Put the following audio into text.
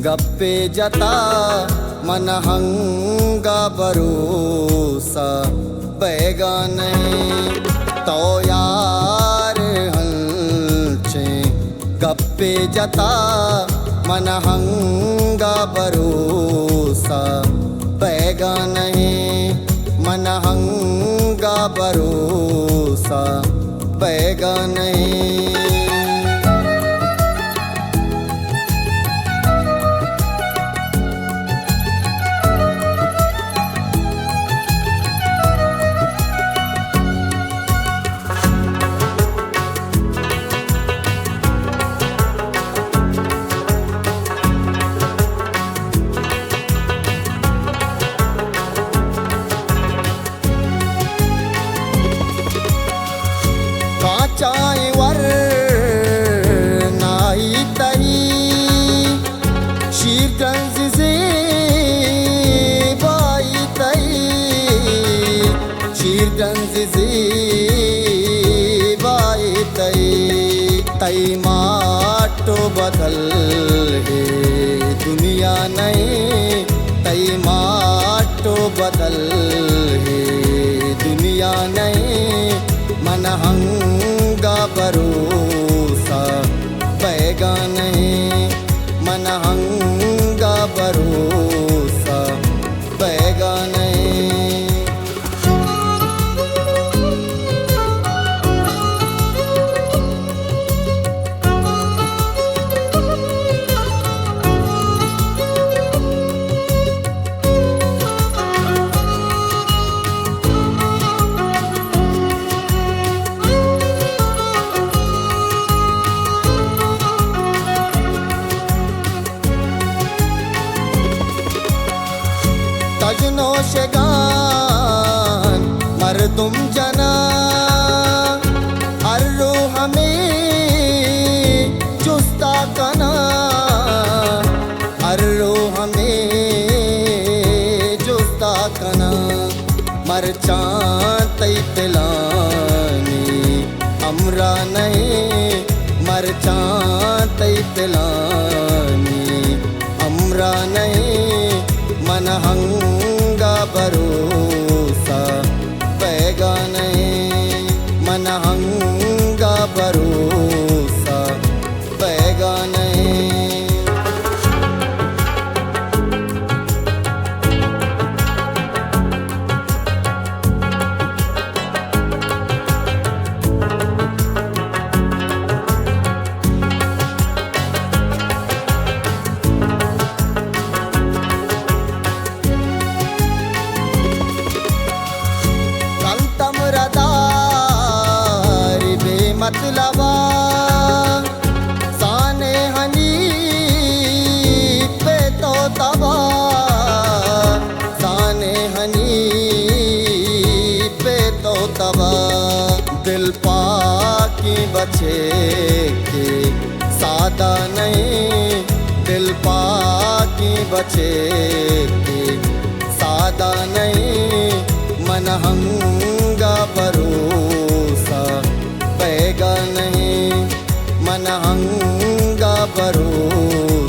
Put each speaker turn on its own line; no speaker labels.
गप्पे जता मन हंगा भरोसा बैगा नहीं तो यार हंचे गप्पे जता मन हंगा भरोसा बैगा नहीं मन हंगा भरोसा बैगा नहीं। चाय वर नाई तही शीरगंज से बाई तही शीरगंज से बाई तही तई माटो बदल है दुनिया नहीं तई माटो बदल है दुनिया नहीं मन हंगा भरोसा बैगा नहीं मन हंगा भरोसा बैगा नहीं। तजनोशगान मर्दुम जना अर्रो हमें चुस्ता कना अर्रो हमें चुस्ता कना मरचां तई तिलानी हमरा नहीं मरचां तई तिलानी हमरा नहीं मन हंगा भरोसा बैगा नहीं मन हंगा भरोसा बैगा नहीं। मतलबा साने हनी पे तो तबा साने हनी पे तो तबा दिल पाकी बचे के सादा नहीं दिल पाकी बचे के सादा नहीं मन हंगा भरोसा बैगा नहीं मन हंगा भरोसा